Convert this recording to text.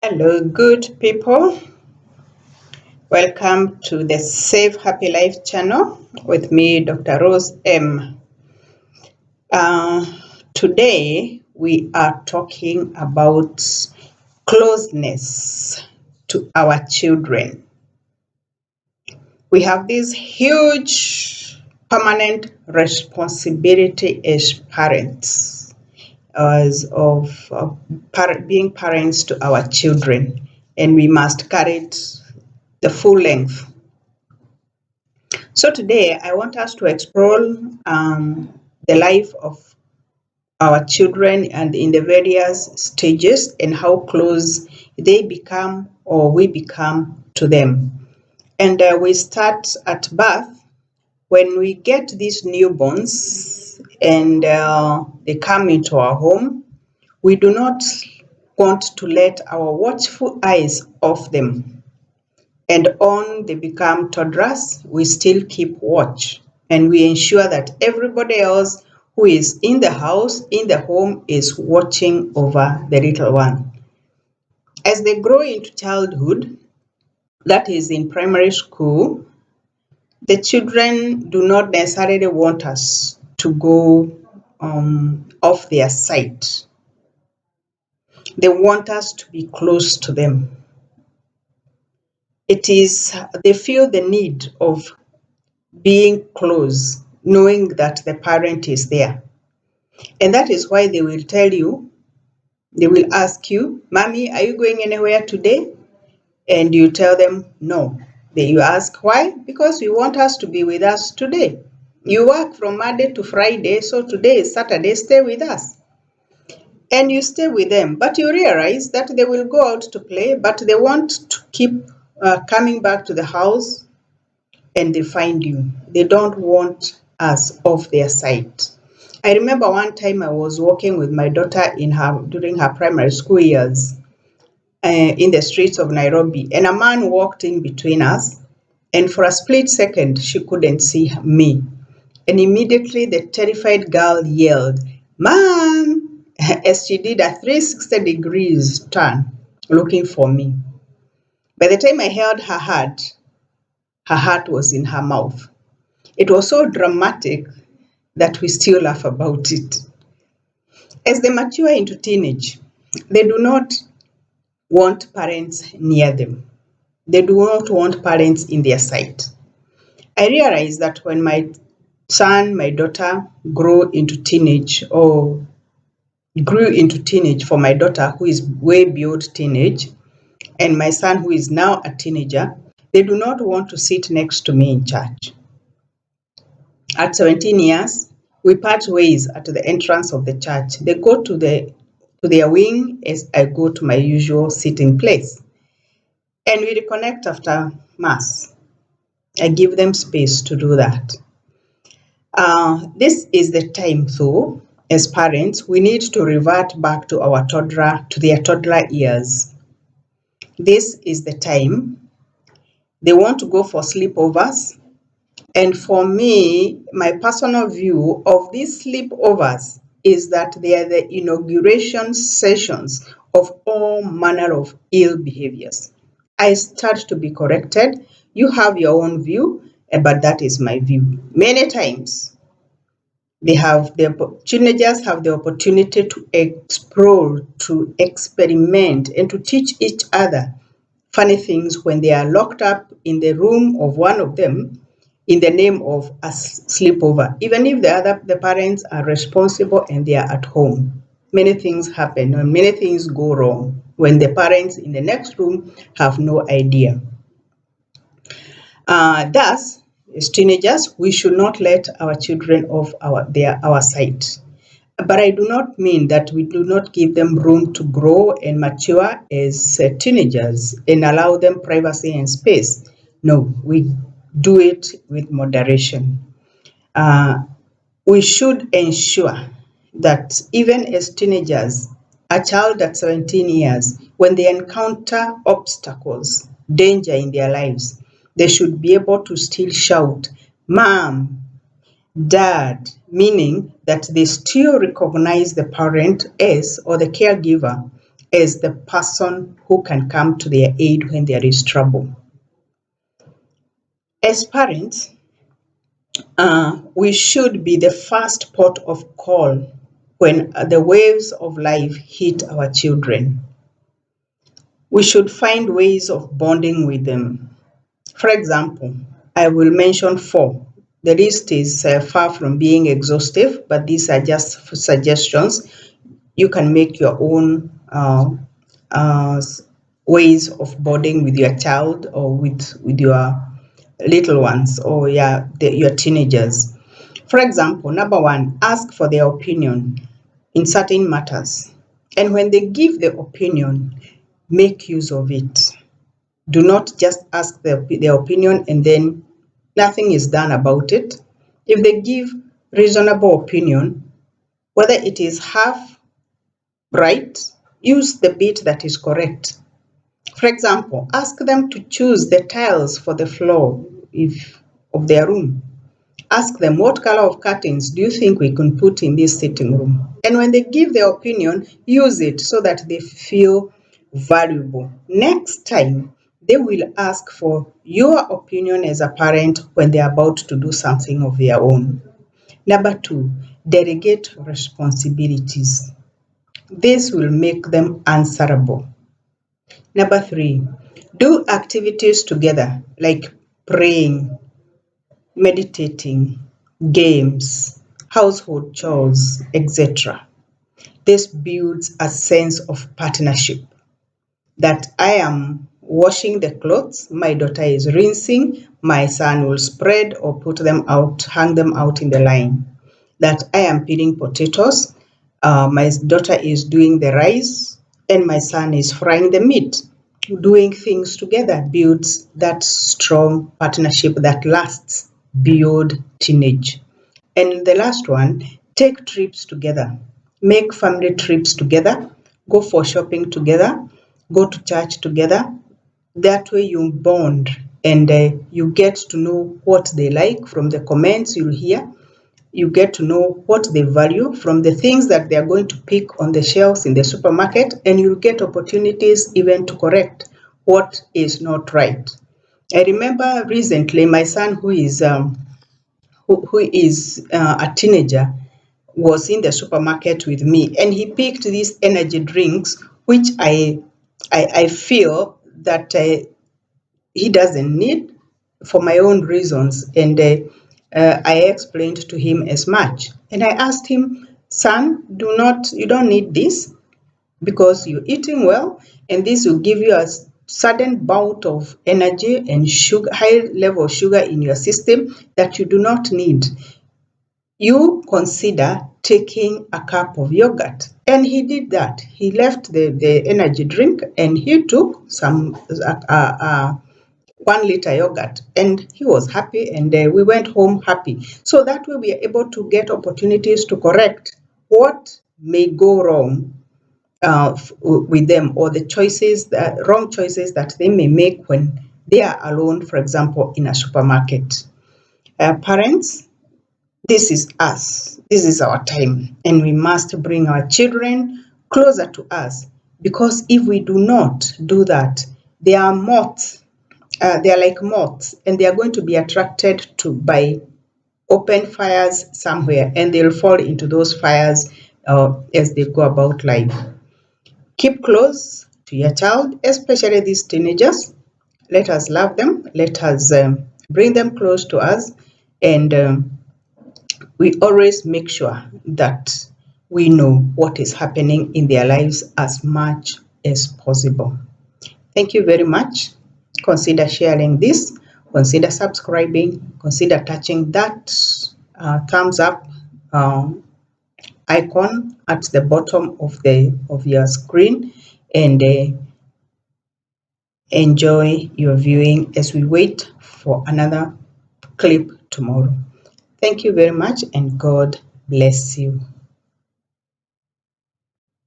Hello, good people. Welcome to the Save Happy Life channel with me, Dr. Rose M. Uh, Today, we are talking about closeness to our children. We have this huge permanent responsibility as parents, as of being parents to our children, and we must carry it the full length. So today I want us to explore the life of our children and in the various stages and how close they become or we become to them. And we start at birth when we get these newborns and they come into our home. We do not want to let our watchful eyes off them, and on they become toddlers, we still keep watch and we ensure that everybody else who is in the house, in the home, is watching over the little one. As they grow into childhood, that is in primary school, the children do not necessarily want us to go off their sight. They want us to be close to them. They feel the need of being close, knowing that the parent is there. And that is why they will tell you, they will ask you, Mommy, are you going anywhere today? And you tell them, no. Then you ask, why? Because we want us to be with us today. You work from Monday to Friday, so today is Saturday, stay with us. And you stay with them, but you realize that they will go out to play, but they want to keep coming back to the house and they find you. They don't want us off their sight. I remember one time I was walking with my daughter during her primary school years in the streets of Nairobi, and a man walked in between us, and for a split second she couldn't see me. And immediately the terrified girl yelled, "Mom!" as she did a 360 degrees turn looking for me. By the time I held her heart was in her mouth. It was so dramatic that we still laugh about it. As they mature into teenage, they do not want parents near them. They do not want parents in their sight. I realized that when my my daughter grew into teenage, or grew into teenage for my daughter who is way beyond teenage, and my son who is now a teenager, they do not want to sit next to me in church. At 17 years, we part ways at the entrance of the church. They go to their wing as I go to my usual sitting place. And we reconnect after Mass. I give them space to do that. This is the time, though, as parents, we need to revert back to their toddler years. This is the time they want to go for sleepovers. And for me, my personal view of these sleepovers is that they are the inauguration sessions of all manner of ill behaviors. I start to be corrected. You have your own view, but that is my view. Many times, teenagers have the opportunity to explore, to experiment, and to teach each other funny things when they are locked up in the room of one of them in the name of a sleepover, even if the parents are responsible and they are at home. Many things happen and many things go wrong when the parents in the next room have no idea. Thus, as teenagers, we should not let our children off our sight. But I do not mean that we do not give them room to grow and mature as teenagers and allow them privacy and space. No, we do it with moderation. Uh, we should ensure that even as teenagers, a child at 17 years, when they encounter obstacles, danger in their lives, they should be able to still shout, "Mom, Dad," meaning that they still recognize the parent as or the caregiver as the person who can come to their aid when there is trouble. As parents, we should be the first port of call when the waves of life hit our children. We should find ways of bonding with them. For example, I will mention 4. The list is far from being exhaustive, but these are just suggestions. You can make your own uh, ways of bonding with your child or with your little ones or your teenagers. For example, number 1, ask for their opinion in certain matters. And when they give the opinion, make use of it. Do not just ask their opinion and then nothing is done about it. If they give reasonable opinion, whether it is half right, use the bit that is correct. For example, ask them to choose the tiles for the floor of their room. Ask them, what color of curtains do you think we can put in this sitting room? And when they give their opinion, use it so that they feel valuable. Next time, they will ask for your opinion as a parent when they're about to do something of their own. Number 2, delegate responsibilities. This will make them answerable. Number 3, do activities together like praying, meditating, games, household chores, etc. This builds a sense of partnership that I am washing the clothes, my daughter is rinsing, my son will spread or put them out, hang them out in the line. That I am peeling potatoes, my daughter is doing the rice, and my son is frying the meat. Doing things together builds that strong partnership that lasts beyond teenage. And the last one, take trips together. Make family trips together. Go for shopping together. Go to church together. That way you bond and you get to know what they like from the comments you'll hear. You get to know what they value from the things that they are going to pick on the shelves in the supermarket, and you'll get opportunities even to correct what is not right. I remember recently my son who is a teenager was in the supermarket with me, and he picked these energy drinks which I feel that he doesn't need for my own reasons, and I explained to him as much, and I asked him, son, you don't need this because you're eating well, and this will give you a sudden bout of energy and sugar, high level of sugar in your system that you do not need. You consider taking a cup of yogurt. And he did that. He left the energy drink and he took some 1 liter yogurt, and he was happy, and we went home happy. So that way we are able to get opportunities to correct what may go wrong with them, or the wrong choices that they may make when they are alone, for example, in a supermarket. Parents, this is us. This is our time, and we must bring our children closer to us, because if we do not do that, they are moths. They are like moths, and they are going to be attracted to by open fires somewhere, and they'll fall into those fires as they go about life. Keep close to your child, especially these teenagers. Let us love them. Let us bring them close to us, and we always make sure that we know what is happening in their lives as much as possible. Thank you very much. Consider sharing this, consider subscribing, consider touching that thumbs up icon at the bottom of your screen, and enjoy your viewing as we wait for another clip tomorrow. Thank you very much, and God bless you.